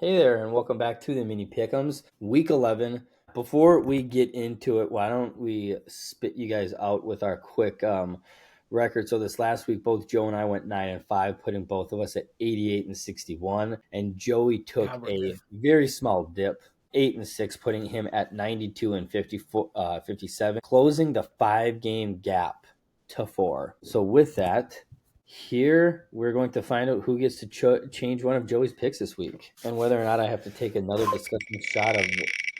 Hey there, and welcome back to the Mini Pick'ems, Week 11. Before we get into it, why don't we spit you guys out with our quick record? So this last week, both Joe and I went 9-5, putting both of us at 88 and 61, and Joey took God, we're a good. very small dip, 8-6, putting him at 92 and 57, closing the 5-game gap to 4. So with that. Here, we're going to find out who gets to change one of Joey's picks this week and whether or not I have to take another disgusting shot of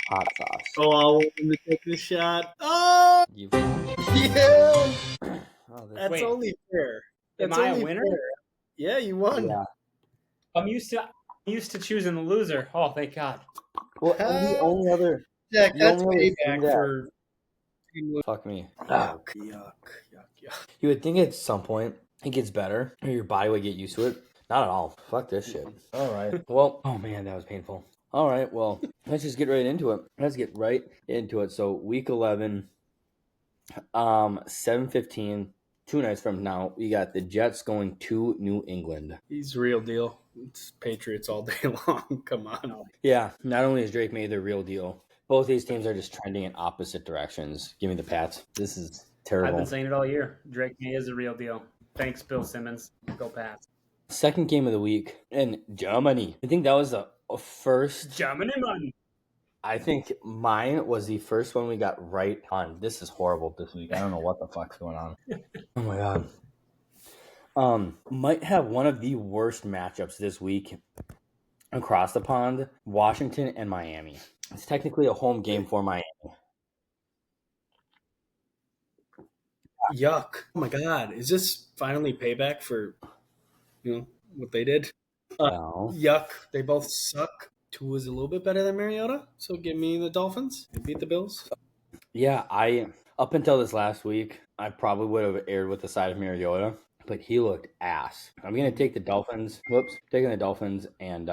hot sauce. Oh, I want him to take the shot. Oh, You... yeah. Oh, That's Wait, only fair. am That's I a only winner? fair. Yeah, you won. Yeah. I'm used to choosing the loser. Oh, thank God. Well, and the only other... Jack, the that's only other thing payback that- for. Fuck me. Yuck, yuck. You would think at some point it gets better or your body would get used to it. Not at all. Fuck this shit. All right. Well, oh man, that was painful. All right. Well, let's just get right into it. Let's get right into it. So week 11, 7:15, 2 nights from now, we got the Jets going to New England. He's real deal. It's Patriots all day long. Come on. Yeah. Not only is Drake May the real deal, both these teams are just trending in opposite directions. Give me the Pats. This is terrible. I've been saying it all year. Drake May is the real deal. Thanks, Bill Simmons. Go Pats. Second game of the week in Germany. I think that was the first. Germany, man. I think mine was the first one we got right on. This is horrible this week. I don't know what the fuck's going on. Oh my god. Might have one of the worst matchups this week across the pond. Washington and Miami. It's technically a home game for Miami. Yuck. Oh my God. Is this finally payback for, what they did? No. Yuck. They both suck. Tua is a little bit better than Mariota, so give me the Dolphins. They beat the Bills. Yeah, up until this last week, I probably would have aired with the side of Mariota, but he looked ass. I'm going to take the Dolphins. Taking the Dolphins and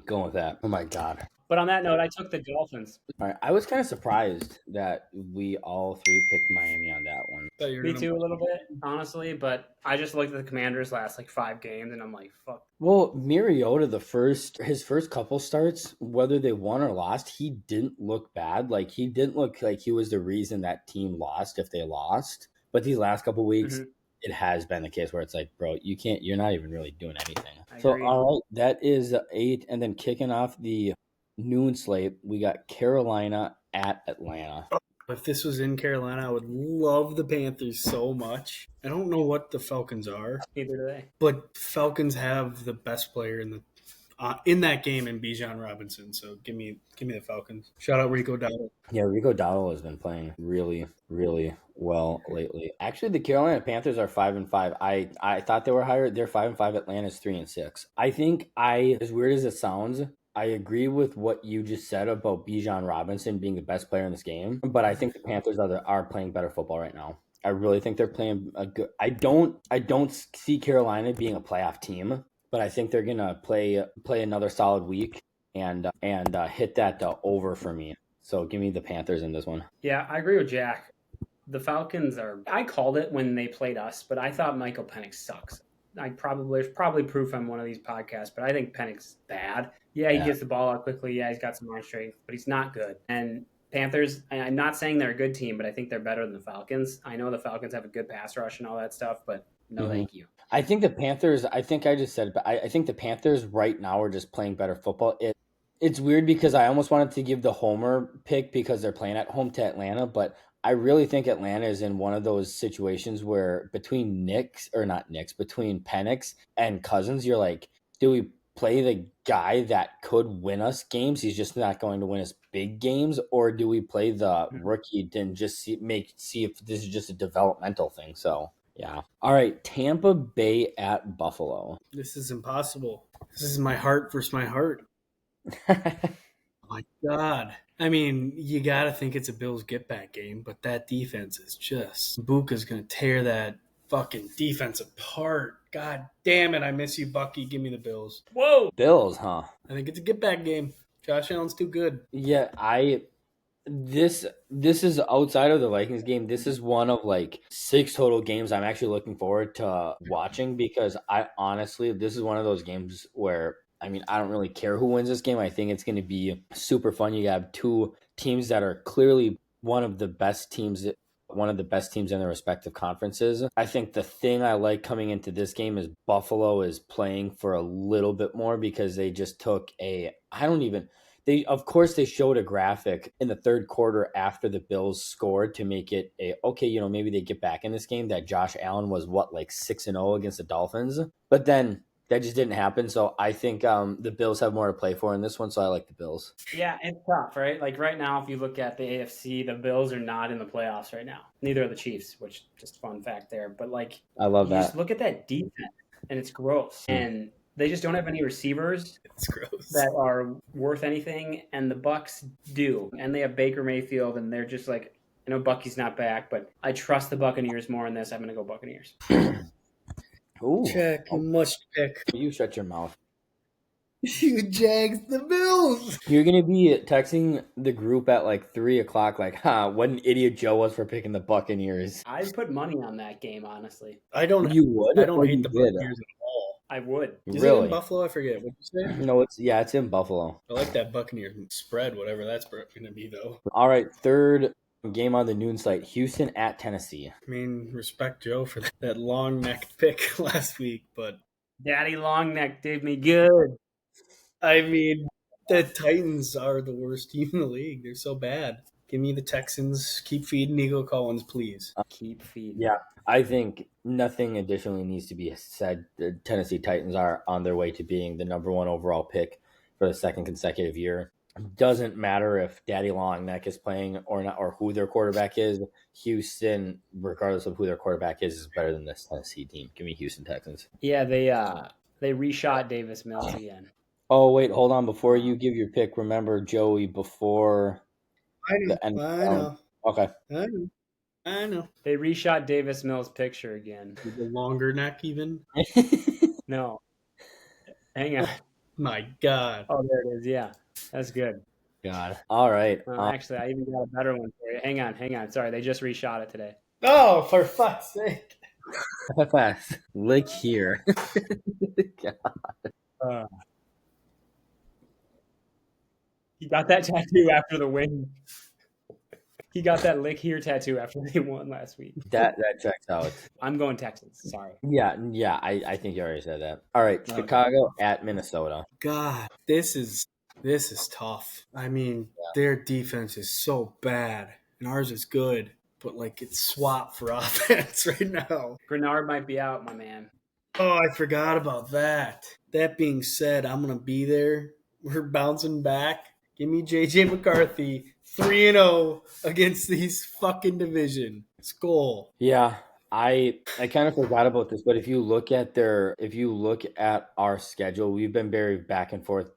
going with that. Oh my god. But on that note, I took the Dolphins. All right, I was kind of surprised that we all three picked Miami on that one. Me too, a little bit, honestly. But I just looked at the Commanders' last 5 games, and I'm like, fuck. Well, Mariota, his first couple starts, whether they won or lost, he didn't look bad. Like, he didn't look like he was the reason that team lost if they lost. But these last couple weeks, it has been the case where it's like, bro, you're not even really doing anything. So, all right, that is 8. And then kicking off the noon slate, we got Carolina at Atlanta. If this was in Carolina, I would love the Panthers so much. I don't know what the Falcons are. Neither do they. But Falcons have the best player in that game in Bijan Robinson. So give me the Falcons. Shout out Rico Dowdle. Yeah, Rico Dowdle has been playing really, really well lately. Actually, the Carolina Panthers are 5-5. I thought they were higher. They're 5-5. Atlanta's 3-6. I think as weird as it sounds, I agree with what you just said about Bijan Robinson being the best player in this game, but I think the Panthers are playing better football right now. I really think they're playing a good. I don't see Carolina being a playoff team, but I think they're gonna play another solid week and hit that over for me. So give me the Panthers in this one. Yeah, I agree with Jack. The Falcons I called it when they played us, but I thought Michael Penix sucks. There's probably proof on one of these podcasts, but I think Penix bad. Yeah, he gets the ball out quickly. Yeah, he's got some arm strength, but he's not good. And Panthers, I'm not saying they're a good team, but I think they're better than the Falcons. I know the Falcons have a good pass rush and all that stuff, but no, thank you. I think the Panthers, I think I just said it, but I think the Panthers right now are just playing better football. It's weird because I almost wanted to give the homer pick because they're playing at home to Atlanta, but I really think Atlanta is in one of those situations where between Penix and Cousins, you're like, do we play the guy that could win us games? He's just not going to win us big games, or do we play the rookie and just see if this is just a developmental thing? So yeah. All right, Tampa Bay at Buffalo. This is impossible. This is my heart versus my heart. Oh my God. I mean, you got to think it's a Bills get-back game, but that defense is just... Buka's going to tear that fucking defense apart. God damn it, I miss you, Bucky. Give me the Bills. Whoa! Bills, huh? I think it's a get-back game. Josh Allen's too good. Yeah, This is outside of the Vikings game. This is one of 6 total games I'm actually looking forward to watching because this is one of those games where I mean, I don't really care who wins this game. I think it's going to be super fun. You have two teams that are clearly one of the best teams in their respective conferences. I think the thing I like coming into this game is Buffalo is playing for a little bit more because they just took of course they showed a graphic in the third quarter after the Bills scored to make it maybe they get back in this game that Josh Allen was like 6-0 against the Dolphins. But then that just didn't happen. So I think the Bills have more to play for in this one. So I like the Bills. Yeah, it's tough, right? Like right now, if you look at the AFC, the Bills are not in the playoffs right now. Neither are the Chiefs, which just fun fact there. But like, I love you that. just look at that defense, and it's gross. And they just don't have any receivers It's gross. that are worth anything, and the Bucks do. And they have Baker Mayfield, and they're just like, I know Bucky's not back, but I trust the Buccaneers more in this. I'm going to go Buccaneers. Ooh, Check, you must pick. you shut your mouth. You Jags the Bills. You're going to be texting the group at like 3 o'clock, like, what an idiot Joe was for picking the Buccaneers. I'd put money on that game, honestly. You would? I don't Or hate you the did? Buccaneers at all. I would. Is it in Buffalo? I forget. What you say? No, it's in Buffalo. I like that Buccaneers spread, whatever that's going to be, though. All right, third game on the noon slate, Houston at Tennessee. I mean, respect Joe for that long neck pick last week, but Daddy Longneck did me good. I mean, the Titans are the worst team in the league. They're so bad. Give me the Texans. Keep feeding Nico Collins, please. Keep feeding. Yeah, I think nothing additionally needs to be said. The Tennessee Titans are on their way to being the number one overall pick for the second consecutive year. Doesn't matter if Daddy Longneck is playing or not, or who their quarterback is. Houston, regardless of who their quarterback is better than this Tennessee team. Give me Houston Texans. Yeah, they reshot Davis Mills again. Oh, wait, hold on. Before you give your pick, remember, Joey, before the end. I know. Okay. I know. They reshot Davis Mills' picture again. The longer neck, even. No. Hang on. My God. Oh, there it is. Yeah, that's good. God. All right. Actually, I even got a better one for you. Hang on. Sorry, they just reshot it today. Oh, for fuck's sake. FS. Lick here. God. He got that tattoo after the win. He got that lick here tattoo after they won last week. That checks out. I'm going Texans. Sorry. Yeah. I think you already said that. All right, Chicago at Minnesota. God, this is tough. I mean, their defense is so bad, and ours is good, but like it's swapped for offense right now. Grenard might be out, my man. Oh, I forgot about that. That being said, I'm gonna be there. We're bouncing back. Give me JJ McCarthy 3-0 against these fucking division. Skull. Yeah, I kind of forgot about this, but if you look at our schedule, we've been very back and forth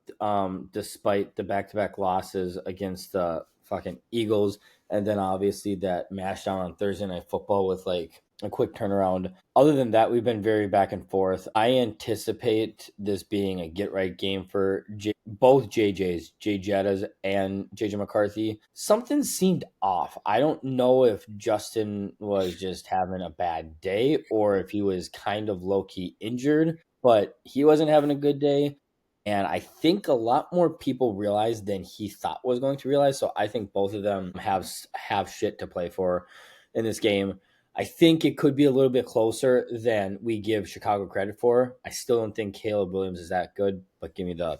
despite the back-to-back losses against the fucking Eagles, and then obviously that mash down on Thursday Night Football with like a quick turnaround. Other than that, we've been very back and forth. I anticipate this being a get-right game for both JJs, Jay Jettas and JJ McCarthy. Something seemed off. I don't know if Justin was just having a bad day or if he was kind of low-key injured, but he wasn't having a good day. And I think a lot more people realized than he thought was going to realize. So I think both of them have shit to play for in this game. I think it could be a little bit closer than we give Chicago credit for. I still don't think Caleb Williams is that good, but give me the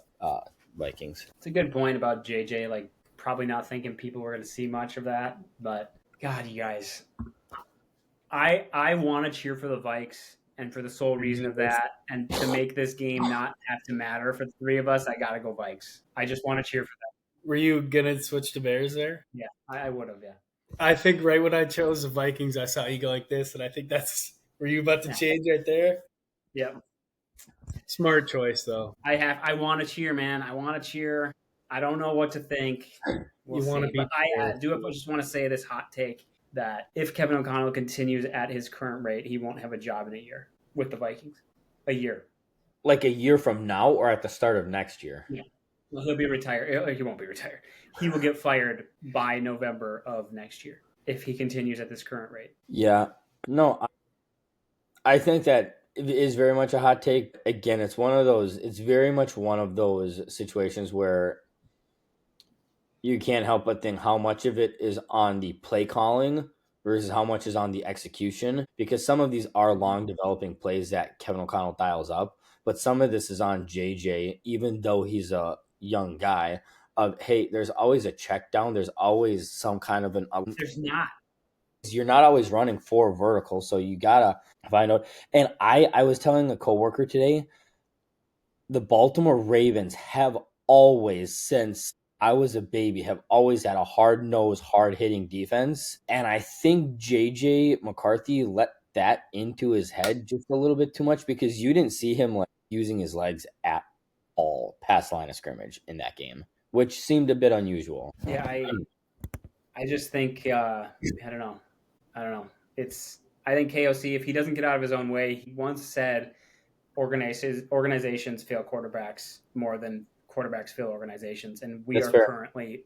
Vikings. It's a good point about JJ, like probably not thinking people were going to see much of that. But God, you guys, I want to cheer for the Vikes. And for the sole reason of that, and to make this game not have to matter for the three of us, I got to go Vikes. I just want to cheer for them. Were you going to switch to Bears there? Yeah, I would have, yeah. I think right when I chose the Vikings, I saw you go like this, and I think that's – were you about to change right there? Yeah. Smart choice, though. I want to cheer, man. I want to cheer. I don't know what to think. You want to be – I just want to say this hot take that if Kevin O'Connell continues at his current rate, he won't have a job in a year with the Vikings. A year. Like a year from now or at the start of next year? Yeah. Well, he'll be retired. He won't be retired. He will get fired by November of next year if he continues at this current rate. Yeah. No, I think that It is very much a hot take. Again, it's very much one of those situations where you can't help but think how much of it is on the play calling versus how much is on the execution, because some of these are long developing plays that Kevin O'Connell dials up, but some of this is on JJ, even though he's a young guy. Of hey, there's always a check down, there's always some kind of There's not. you're not always running four vertical, so you gotta find out. And I was telling a coworker today, the Baltimore Ravens have always, since I was a baby, have always had a hard-nosed, hard-hitting defense. And I think JJ McCarthy let that into his head just a little bit too much, because you didn't see him like using his legs at all past line of scrimmage in that game, which seemed a bit unusual. Yeah, I just think I don't know. I think KOC, if he doesn't get out of his own way, he once said organizations fail quarterbacks more than quarterbacks fail organizations, and we That's are fair. currently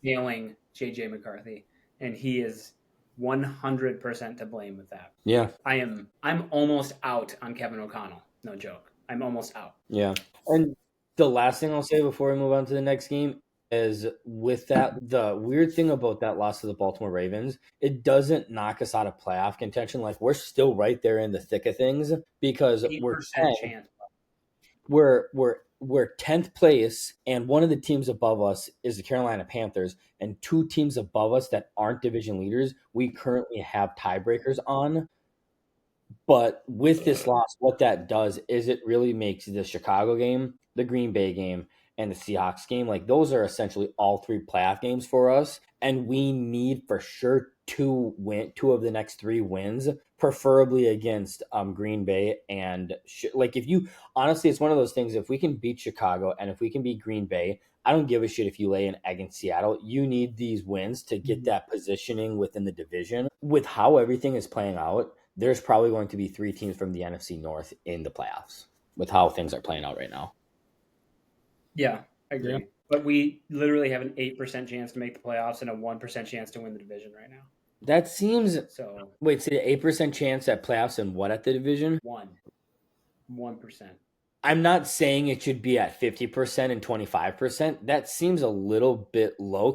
failing JJ McCarthy, and he is 100% to blame with that. Yeah. I'm almost out on Kevin O'Connell. No joke. I'm almost out. Yeah. And the last thing I'll say before we move on to the next game is, with that, the weird thing about that loss to the Baltimore Ravens, it doesn't knock us out of playoff contention. Like, we're still right there in the thick of things, because 8% chance. we're 10th place, and one of the teams above us is the Carolina Panthers, and two teams above us that aren't division leaders we currently have tiebreakers on. But with this loss, what that does is it really makes the Chicago game, the Green Bay game, and the Seahawks game, like, those are essentially all three playoff games for us. And we need for sure to win two of the next three wins, preferably against Green Bay. And like, if you honestly, it's one of those things. If we can beat Chicago and if we can beat Green Bay, I don't give a shit if you lay an egg in Seattle. You need these wins to get that positioning within the division. With how everything is playing out, there's probably going to be three teams from the NFC North in the playoffs with how things are playing out right now. Yeah, I agree. Yeah. But we literally have an 8% chance to make the playoffs and a 1% chance to win the division right now. That seems so. Wait, so the 8% chance at playoffs and what at the division? 1%. I'm not saying it should be at 50% and 25%. That seems a little bit low.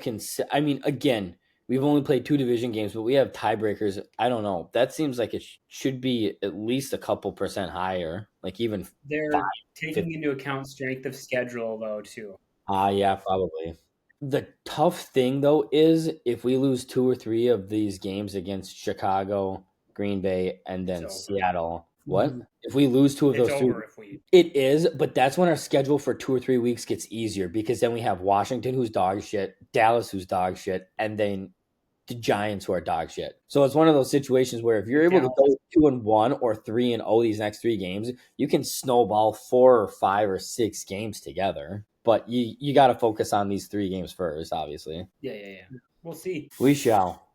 I mean, again, we've only played two division games, but we have tiebreakers. I don't know. That seems like it should be at least a couple percent higher. Like, even they're taking into account strength of schedule, though, too. Yeah, probably. The tough thing, though, is if we lose two or three of these games against Chicago, Green Bay, and then Seattle. What? Mm-hmm. If we lose two of those three, it is, but that's when our schedule for 2 or 3 weeks gets easier, because then we have Washington, who's dog shit, Dallas, who's dog shit, and then the Giants, who are dog shit. So it's one of those situations where if you're able to go 2-1 or 3-0 these next three games, you can snowball 4 or 5 or 6 games together. But you got to focus on these 3 games first, obviously. Yeah. We'll see. We shall.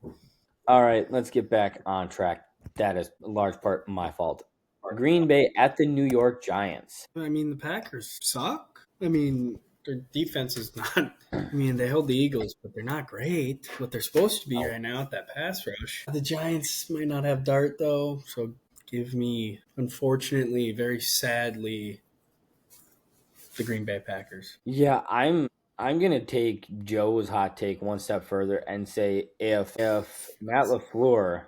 All right, let's get back on track. That is a large part my fault. Green Bay at the New York Giants. I mean, the Packers suck. I mean, their defense is not. I mean, they held the Eagles, but they're not great. What they're supposed to be right now at that pass rush. The Giants might not have Dart, though, so give me, unfortunately, very sadly, the Green Bay Packers. Yeah, I'm gonna take Joe's hot take one step further and say if Matt LaFleur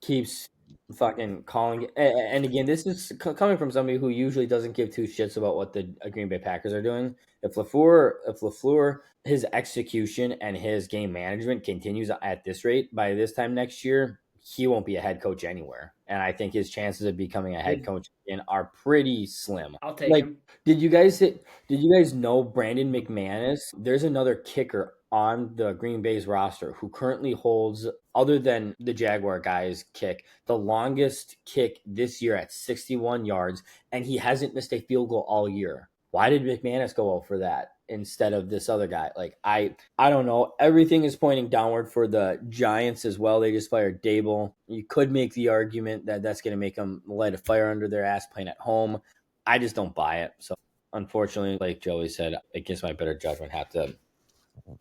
keeps fucking calling, and again, this is coming from somebody who usually doesn't give two shits about what the Green Bay Packers are doing. If LaFleur, his execution and his game management continues at this rate, by this time next year, he won't be a head coach anywhere. And I think his chances of becoming a head coach again are pretty slim. I'll take him. Did you guys know Brandon McManus? There's another kicker on the Green Bay's roster who currently holds, other than the Jaguar guy's kick, the longest kick this year at 61 yards, and he hasn't missed a field goal all year. Why did McManus go out for that instead of this other guy? Like, I don't know. Everything is pointing downward for the Giants as well. They just fired Dable. You could make the argument that that's going to make them light a fire under their ass playing at home. I just don't buy it. So, unfortunately, like Joey said, against my better judgment, have to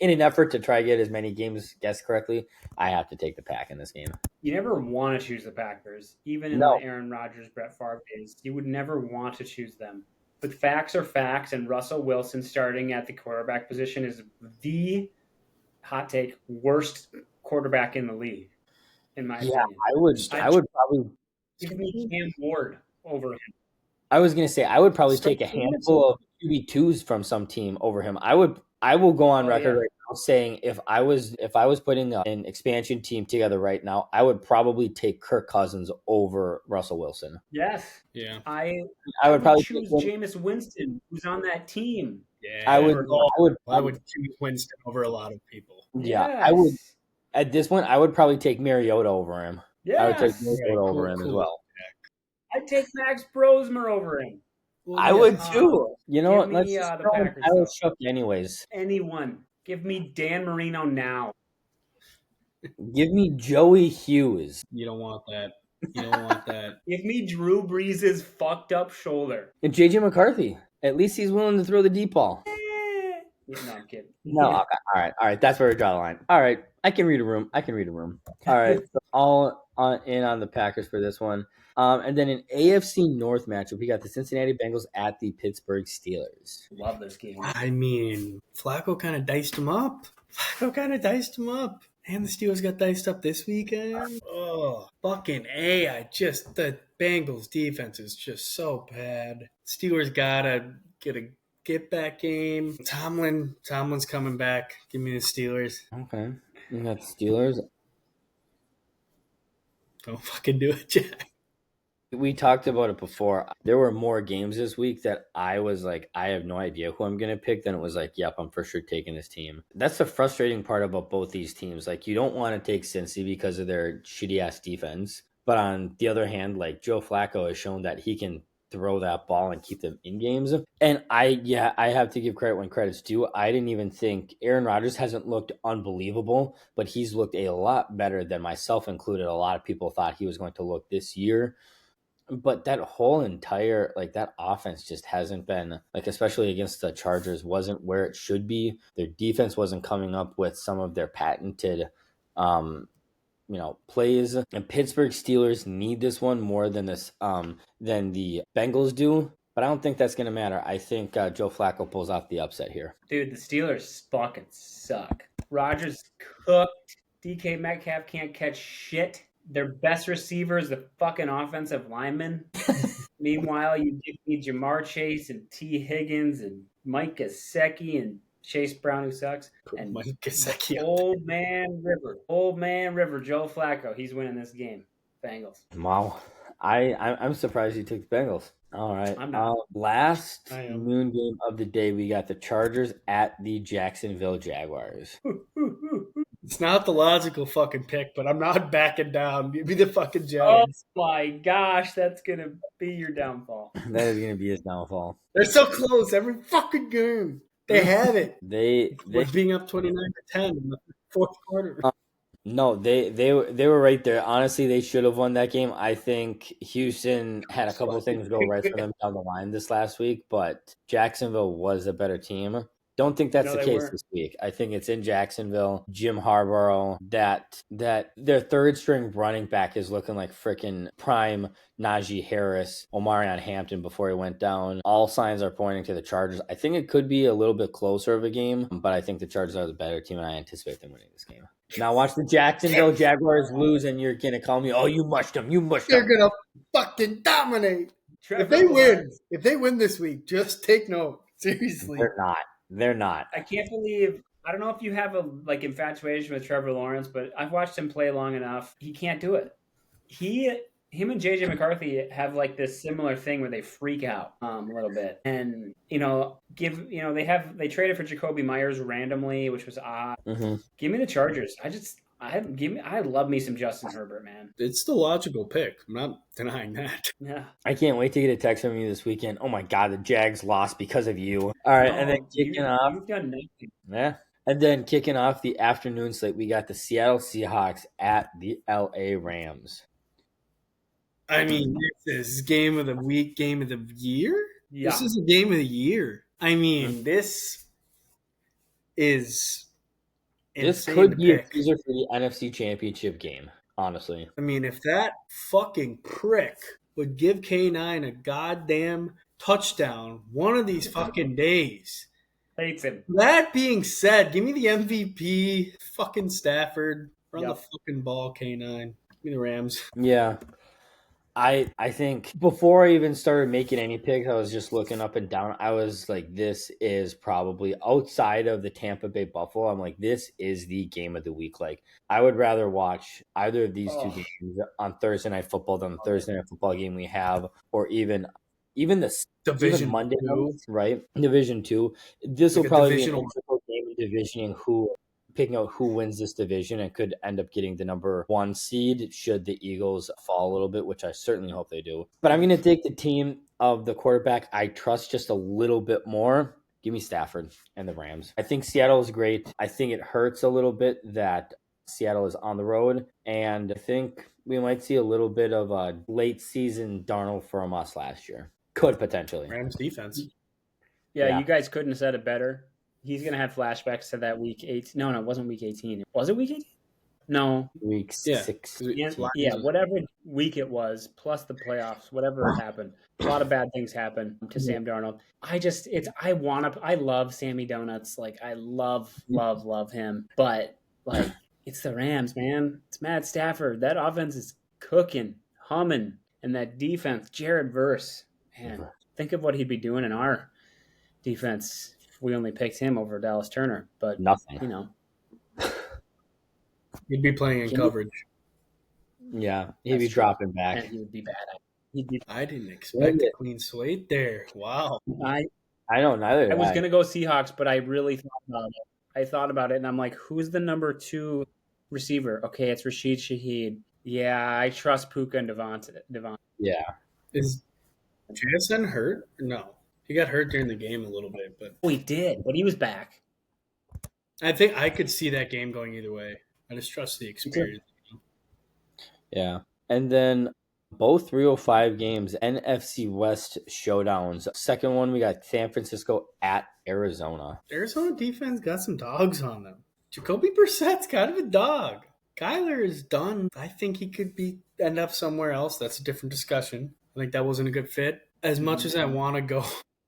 in an effort to try to get as many games guessed correctly, I have to take the Pack in this game. You never want to choose the Packers, even in No. the Aaron Rodgers, Brett Favre days. You would never want to choose them. But facts are facts, and Russell Wilson starting at the quarterback position is the hot take worst quarterback in the league, in my opinion. I would probably give me Cam Ward over him. I was gonna say I would probably take a handful of QB2s from some team over him. I will go on record right now saying if I was putting an expansion team together right now, I would probably take Kirk Cousins over Russell Wilson. Yes. Yeah. I would probably choose Jameis Winston, who's on that team. Yeah. I would choose Winston over a lot of people. Yeah. Yes. I would at this point I would probably take Mariota over him. Yes. I would take Mariota over him as well. I'd take Max Brosmer over him. Well, I would too. You know what? Let's just the Packers. I was shook anyways. Anyone. Give me Dan Marino now. Give me Joey Hughes. You don't want that. You don't want that. Give me Drew Brees' fucked up shoulder. And JJ McCarthy. At least he's willing to throw the deep ball. No, I'm kidding. No, okay. All right. That's where we draw the line. All right. I can read a room. All right. So all in on the Packers for this one. And then an AFC North matchup, we got the Cincinnati Bengals at the Pittsburgh Steelers. Love this game. I mean, Flacco kind of diced him up. And the Steelers got diced up this weekend. Oh, fucking A. The Bengals defense is just so bad. Steelers gotta get a get-back game. Tomlin's coming back. Give me the Steelers. Okay. You got the Steelers. Don't fucking do it, Jack. We talked about it before. There were more games this week that I was like, I have no idea who I'm going to pick. Then it was like, yep, I'm for sure taking this team. That's the frustrating part about both these teams. Like, you don't want to take Cincy because of their shitty-ass defense. But on the other hand, like, Joe Flacco has shown that he can throw that ball and keep them in games. And I have to give credit when credit's due. I didn't even think Aaron Rodgers hasn't looked unbelievable, but he's looked a lot better than myself included. A lot of people thought he was going to look this year. But that whole entire, like, that offense just hasn't been, like, especially against the Chargers, wasn't where it should be. Their defense wasn't coming up with some of their patented, plays. And Pittsburgh Steelers need this one more than the Bengals do. But I don't think that's going to matter. I think Joe Flacco pulls off the upset here. Dude, the Steelers fucking suck. Rodgers cooked. DK Metcalf can't catch shit. Their best receiver is the fucking offensive lineman. Meanwhile, you give me Jamar Chase and T. Higgins and Mike Gesicki and Chase Brown, who sucks. And Mike Gesicki. Old man River, Joe Flacco. He's winning this game. Bengals. Wow. I'm surprised you took the Bengals. All right. Last noon game of the day, we got the Chargers at the Jacksonville Jaguars. It's not the logical fucking pick, but I'm not backing down. Give me the fucking Jags. Oh my gosh, that's gonna be your downfall. That is gonna be his downfall. They're so close every fucking game. They have it. They being up 29-10 in the fourth quarter. No, they were right there. Honestly, they should have won that game. I think Houston had a couple of things go right for them down the line this last week, but Jacksonville was a better team. Don't think that's the case this week. I think it's in Jacksonville. Jim Harbaugh, that their third string running back is looking like freaking prime Najee Harris, Omarion Hampton before he went down. All signs are pointing to the Chargers. I think it could be a little bit closer of a game, but I think the Chargers are the better team, and I anticipate them winning this game. Now watch the Jacksonville Jaguars lose, and you're going to call me, oh, you mushed them. They're going to fucking dominate. If they win this week, just take note. Seriously. They're not. I can't believe. I don't know if you have a infatuation with Trevor Lawrence, but I've watched him play long enough. He can't do it. Him and JJ McCarthy have this similar thing where they freak out a little bit, and they traded for Jacoby Myers randomly, which was odd. Mm-hmm. Give me the Chargers. I love me some Justin Herbert, man. It's the logical pick. I'm not denying that. Yeah. I can't wait to get a text from you this weekend. Oh my God, the Jags lost because of you. All right, and then kicking off. You've done nothing. Yeah. And then kicking off the afternoon slate, we got the Seattle Seahawks at the LA Rams. I mean, this is game of the week, game of the year? Yeah. This is a game of the year. I mean, this is This insane could to be a pick. teaser for the NFC Championship game, honestly. I mean, if that fucking prick would give K9 a goddamn touchdown one of these fucking days. Hates him. That being said, give me the MVP, fucking Stafford. Run the Yep. fucking ball, K9. Give me the Rams. Yeah. I think before I even started making any picks, I was just looking up and down. I was like, this is probably outside of the Tampa Bay Buffalo. I'm like, this is the game of the week. Like, I would rather watch either of these two games on Thursday Night Football than the Thursday Night Football game we have, or even Division Monday two. nights, right? Division 2. This will Like a probably be an divisional. integral game in divisioning picking out who wins this division and could end up getting the number 1 seed should the Eagles fall a little bit, which I certainly hope they do. But I'm going to take the team of the quarterback I trust just a little bit more. Give me Stafford and the Rams. I think Seattle is great. I think it hurts a little bit that Seattle is on the road, and I think we might see a little bit of a late season Darnold from us last year. Could potentially. Rams defense. Yeah, you guys couldn't have said it better. He's going to have flashbacks to that week 18. No, it wasn't week 18. Was it week 18? No. Week Yeah. 6. Yeah, whatever week it was, plus the playoffs, whatever happened. A lot of bad things happened to Sam Darnold. I love Sammy Donuts. Like, I love him. But, like, it's the Rams, man. It's Matt Stafford. That offense is cooking, humming. And that defense, Jared Verse, man, think of what he'd be doing in our defense if we only picked him over Dallas Turner. But, nothing. you know. He'd be playing in coverage. Yeah, he'd be dropping back. And he would be bad. I didn't expect a clean slate there. Wow. I know, neither did I was going to go Seahawks, but I really thought about it. I thought about it, and I'm like, who's the number 2 receiver? Okay, it's Rashid Shaheed. Yeah, I trust Puka and Devon. Yeah. Is JSN hurt? No. He got hurt during the game a little bit, but he did, but he was back. I think I could see that game going either way. I just trust the experience. Yeah. And then both 305 games, NFC West showdowns. Second one, we got San Francisco at Arizona. Arizona defense got some dogs on them. Jacoby Brissett's kind of a dog. Kyler is done. I think he could end up somewhere else. That's a different discussion. I think that wasn't a good fit. As much as I want to go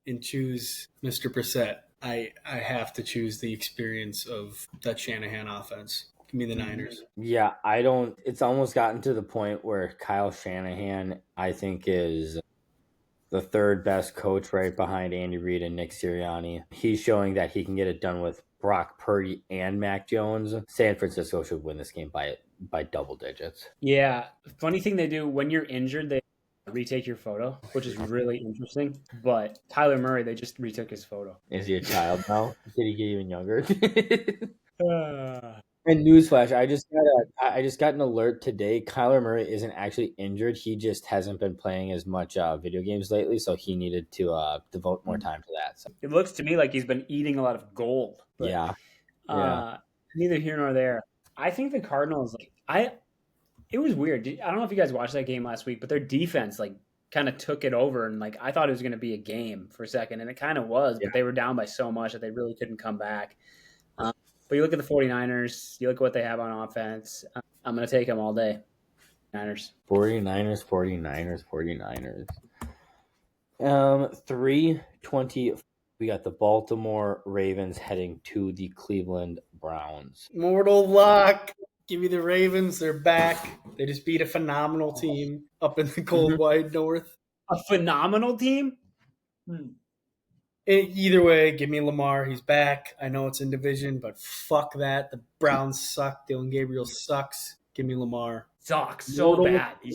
and choose Mr. Brissett, I have to choose the experience of that Shanahan offense. Give me the Niners. Yeah, it's almost gotten to the point where Kyle Shanahan, I think, is the third best coach right behind Andy Reid and Nick Sirianni. He's showing that he can get it done with Brock Purdy and Mac Jones. San Francisco should win this game by double digits. Yeah. Funny thing they do, when you're injured, they retake your photo, which is really interesting. But Kyler Murray, they just retook his photo. Is he a child now? Did he get even younger? And newsflash, I just got an alert today. Kyler Murray isn't actually injured. He just hasn't been playing as much video games lately, so he needed to devote more time to that. So. It looks to me like he's been eating a lot of gold. But, yeah. Neither here nor there. I think the Cardinals, it was weird. I don't know if you guys watched that game last week, but their defense, kind of took it over, and I thought it was going to be a game for a second, and it kind of was, but they were down by so much that they really couldn't come back. But you look at the 49ers, you look at what they have on offense. I'm going to take them all day. 49ers. 3:20. We got the Baltimore Ravens heading to the Cleveland Browns. Mortal luck. Give me the Ravens. They're back. They just beat a phenomenal team up in the cold, wide north. A phenomenal team? Either way, give me Lamar. He's back. I know it's in division, but fuck that. The Browns suck. Dylan Gabriel sucks. Give me Lamar. Sucks so bad. He's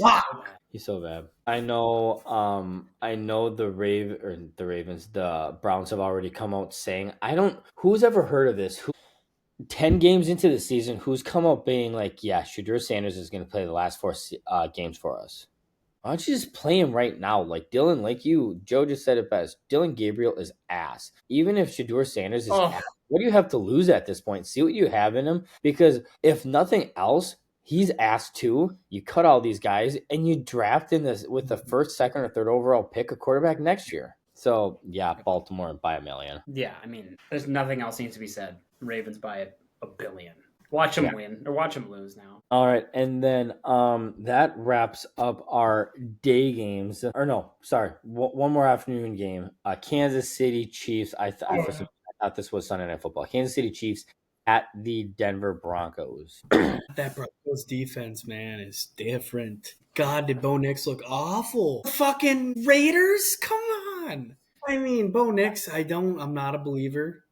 so bad. I know the Ravens, the Browns have already come out saying, who's ever heard of this? 10 games into the season, who's come out being like, yeah, Shedeur Sanders is going to play the last 4 games for us? Why don't you just play him right now? Dylan, Joe just said it best. Dylan Gabriel is ass. Even if Shedeur Sanders is ass, what do you have to lose at this point? See what you have in him? Because if nothing else, he's ass too. You cut all these guys, and you draft in this with the first, second, or third overall pick a quarterback next year. So, yeah, Baltimore by a million. Yeah, there's nothing else needs to be said. Ravens by a billion. Watch them win or watch them lose now. All right, and then that wraps up our day games. Or no, sorry, one more afternoon game. Kansas City Chiefs. For some, I thought this was Sunday Night Football. Kansas City Chiefs at the Denver Broncos. That Broncos defense, man, is different. God, did Bo Nix look awful? Fucking Raiders? Come on. I mean, Bo Nix, I'm not a believer.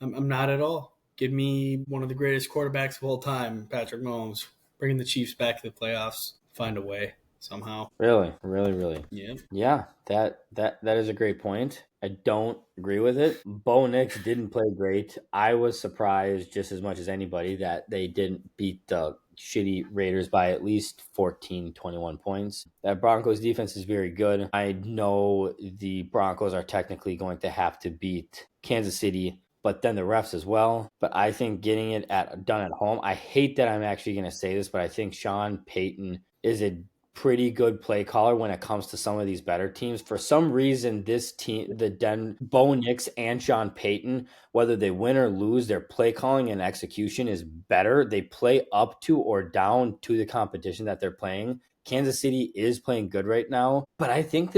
I'm not at all. Give me one of the greatest quarterbacks of all time, Patrick Mahomes. Bringing the Chiefs back to the playoffs. Find a way somehow. Really, really, really. Yeah. Yeah, that is a great point. I don't agree with it. Bo Nix didn't play great. I was surprised just as much as anybody that they didn't beat the shitty Raiders by at least 14, 21 points. That Broncos defense is very good. I know the Broncos are technically going to have to beat Kansas City, but then the refs as well. But I think getting it done at home, I hate that I'm actually going to say this, but I think Sean Payton is a pretty good play caller when it comes to some of these better teams. For some reason, this team, Bo Nix and Sean Payton, whether they win or lose, their play calling and execution is better. They play up to or down to the competition that they're playing. Kansas City is playing good right now, but I think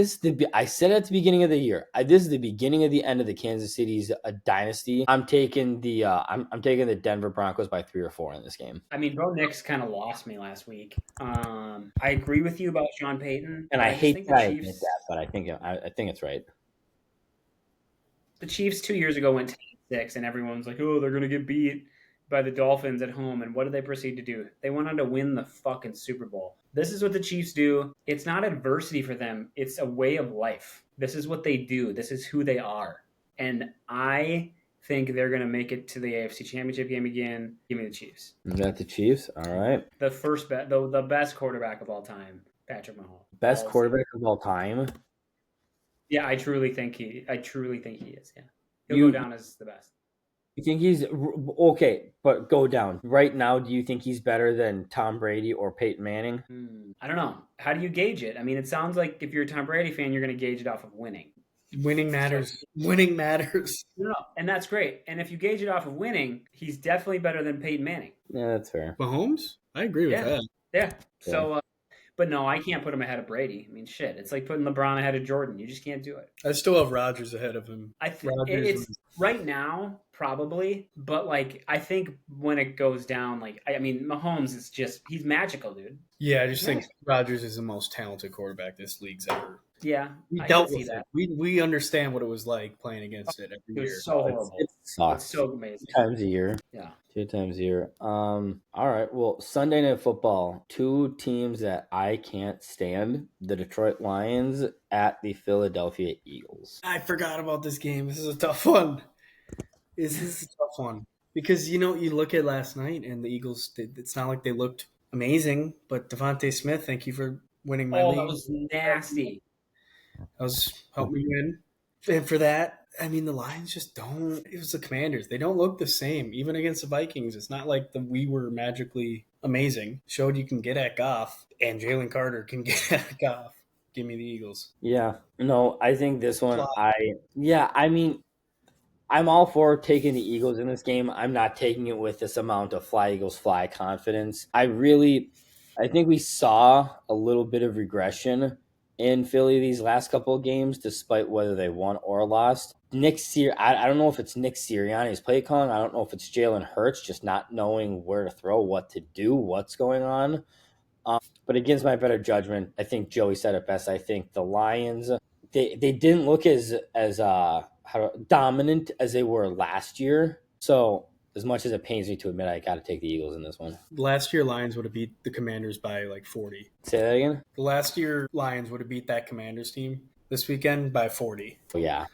I said at the beginning of the year, this is the beginning of the end of the Kansas City's dynasty. I'm taking I'm taking the Denver Broncos by 3 or 4 in this game. I mean, Bo Nix kind of lost me last week. I agree with you about Sean Payton, and I hate that I admit that, but I think it's right. The Chiefs 2 years ago went 10-6, and everyone's like, "Oh, they're gonna get beat by the Dolphins at home." And what did they proceed to do? They went on to win the fucking Super Bowl. This is what the Chiefs do. It's not adversity for them. It's a way of life. This is what they do. This is who they are. And I think they're going to make it to the AFC Championship game again. Give me the Chiefs. You got the Chiefs? All right. The best quarterback of all time, Patrick Mahomes. Best quarterback of all time? Yeah, I truly think he is. Yeah. He'll go down as the best. You think he's okay, but go down. Right now, do you think he's better than Tom Brady or Peyton Manning? I don't know. How do you gauge it? I mean, it sounds like if you're a Tom Brady fan, you're going to gauge it off of winning. Winning matters. Winning matters. No, and that's great. And if you gauge it off of winning, he's definitely better than Peyton Manning. Yeah, that's fair. Mahomes? I agree with that. Yeah. So, but no, I can't put him ahead of Brady. I mean, shit. It's like putting LeBron ahead of Jordan. You just can't do it. I still have Rodgers ahead of him. I think it's right now, probably. But, like, I think when it goes down, like, I mean, Mahomes is just, he's magical, dude. Yeah, I just think Rodgers is the most talented quarterback this league's ever. Yeah, we dealt with that. We understand what it was like playing against it every year. It was so horrible. It sucks. It's so amazing. 2 times a year. Yeah. 2 times a year. All right. Well, Sunday Night Football. 2 teams that I can't stand. The Detroit Lions at the Philadelphia Eagles. I forgot about this game. This is a tough one. This is a tough one. Because, you look at last night and the Eagles, it's not like they looked amazing, but Devontae Smith, thank you for winning my league. That was nasty. That was helped me win. And for that, I mean, the Lions just don't. It was the Commanders. They don't look the same. Even against the Vikings, it's not like we were magically amazing. Showed you can get at Goff, and Jalen Carter can get at Goff. Give me the Eagles. Yeah. No, I think this one, I mean, I'm all for taking the Eagles in this game. I'm not taking it with this amount of fly Eagles fly confidence. I think we saw a little bit of regression in Philly these last couple of games, despite whether they won or lost. I don't know if it's Nick Sirianni's play calling. I don't know if it's Jalen Hurts just not knowing where to throw, what to do, what's going on. But against my better judgment, I think Joey said it best. I think the Lions, they didn't look as dominant as they were last year. So as much as it pains me to admit, I got to take the Eagles in this one. Last year, Lions would have beat the Commanders by like 40. Say that again? The last year, Lions would have beat that Commanders team this weekend by 40. Oh, yeah.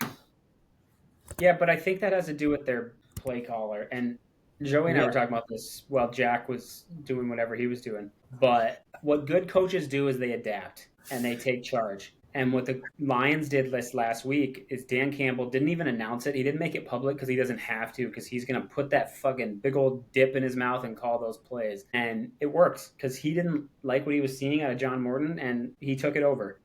Yeah, but I think that has to do with their play caller. And Joey and I were talking about this while Jack was doing whatever he was doing. But what good coaches do is they adapt and they take charge. And what the Lions did last week is Dan Campbell didn't even announce it. He didn't make it public because he doesn't have to, because he's going to put that fucking big old dip in his mouth and call those plays. And it works because he didn't like what he was seeing out of John Morton, and he took it over.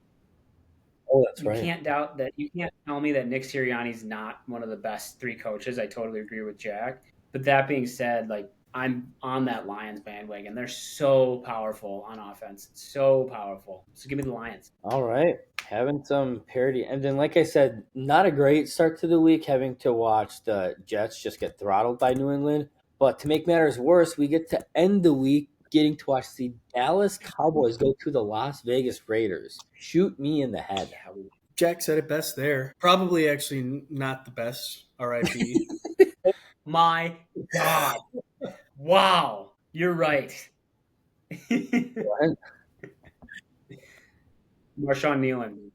Oh, that's right. You can't doubt that. You can't tell me that Nick Sirianni's not one of the best 3 coaches. I totally agree with Jack. But that being said, like I'm on that Lions bandwagon. They're so powerful on offense, so powerful. So give me the Lions. All right. Having some parity. And then, like I said, not a great start to the week having to watch the Jets just get throttled by New England. But to make matters worse, we get to end the week getting to watch the Dallas Cowboys go to the Las Vegas Raiders. Shoot me in the head. Yeah, Jack said it best there. Probably actually not the best. R.I.P. my God. Wow. You're right. Marshawn Nealon.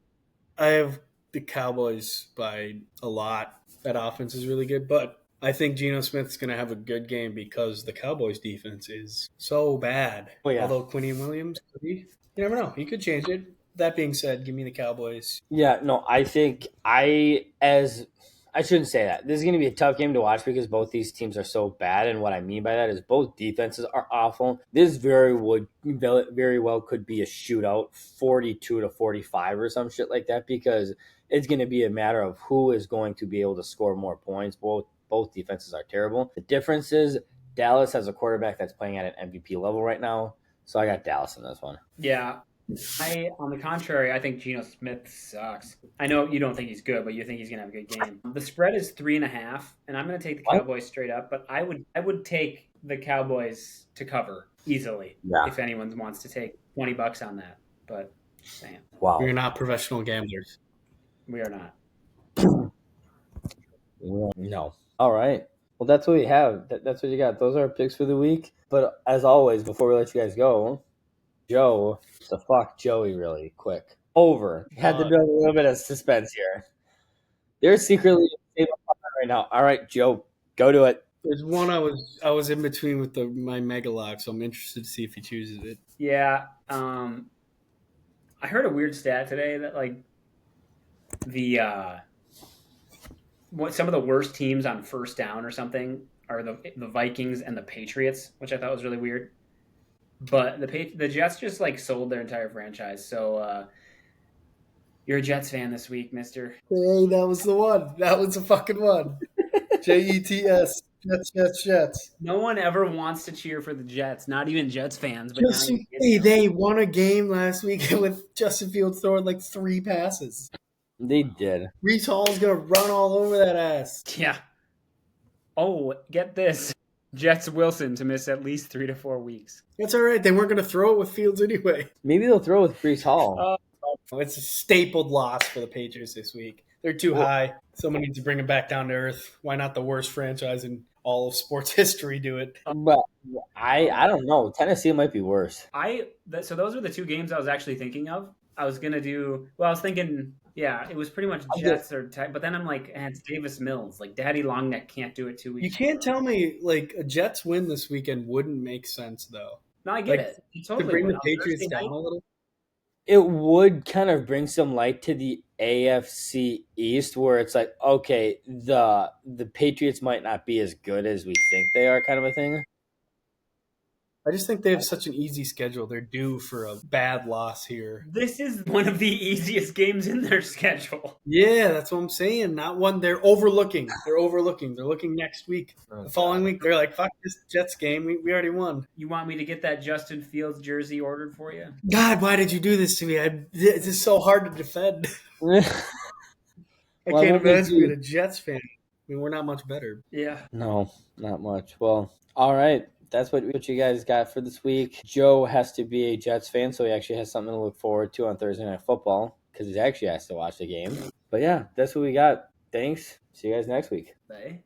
I have the Cowboys by a lot. That offense is really good, but I think Geno Smith's going to have a good game because the Cowboys' defense is so bad. Oh, yeah. Although Quinion Williams, you never know. He could change it. That being said, give me the Cowboys. Yeah, no, I think I shouldn't say that. This is going to be a tough game to watch because both these teams are so bad, and what I mean by that is both defenses are awful. This very well could be a shootout, 42-45 or some shit like that, because it's going to be a matter of who is going to be able to score more points. Both defenses are terrible. The difference is Dallas has a quarterback that's playing at an MVP level right now, so I got Dallas in this one. Yeah. On the contrary, I think Geno Smith sucks. I know you don't think he's good, but you think he's gonna have a good game. The spread is 3.5, and I'm gonna take the Cowboys straight up. But I would take the Cowboys to cover easily if anyone wants to take $20 on that. But saying, wow, We're not professional gamblers. We are not. No. All right. Well, that's what we have. That's what you got. Those are our picks for the week. But as always, before we let you guys go, Joe, so fuck Joey really quick. Over. Had to build a little bit of suspense here. They're secretly right now. All right, Joe, go to it. There's one I was in between with my mega lock, so I'm interested to see if he chooses it. Yeah. I heard a weird stat today that like some of the worst teams on first down or something are the Vikings and the Patriots, which I thought was really weird. But the Jets just like sold their entire franchise. So you're a Jets fan this week, mister. Hey, that was the one. That was the fucking one. Jets. Jets. No one ever wants to cheer for the Jets, not even Jets fans. But they won a game last week with Justin Fields throwing like 3 passes. They did. Breece Hall's going to run all over that ass. Yeah. Oh, get this. Jets Wilson to miss at least 3 to 4 weeks. That's all right. They weren't going to throw it with Fields anyway. Maybe they'll throw with Breece Hall. It's a stapled loss for the Patriots this week. They're too high. Someone needs to bring them back down to earth. Why not the worst franchise in all of sports history do it? But I don't know. Tennessee might be worse. So those were the 2 games I was actually thinking of. I was going to do – well, I was thinking – yeah, it was pretty much Jets but then I'm like, it's Davis Mills. Like, Daddy Longneck can't do it 2 weeks. You can't tell me, like, a Jets win this weekend wouldn't make sense, though. No, I get it. You totally to bring would. the Patriots down a little? It would kind of bring some light to the AFC East where it's like, okay, the Patriots might not be as good as we think they are kind of a thing. I just think they have such an easy schedule. They're due for a bad loss here. This is one of the easiest games in their schedule. Yeah, that's what I'm saying. Not one they're overlooking. They're looking next week. The following week, they're like, fuck this Jets game. We already won. You want me to get that Justin Fields jersey ordered for you? God, why did you do this to me? This is so hard to defend. I can't imagine being a Jets fan. I mean, we're not much better. Yeah. No, not much. Well, all right. That's what you guys got for this week. Joe has to be a Jets fan, so he actually has something to look forward to on Thursday Night Football because he actually has to watch the game. But yeah, that's what we got. Thanks. See you guys next week. Bye.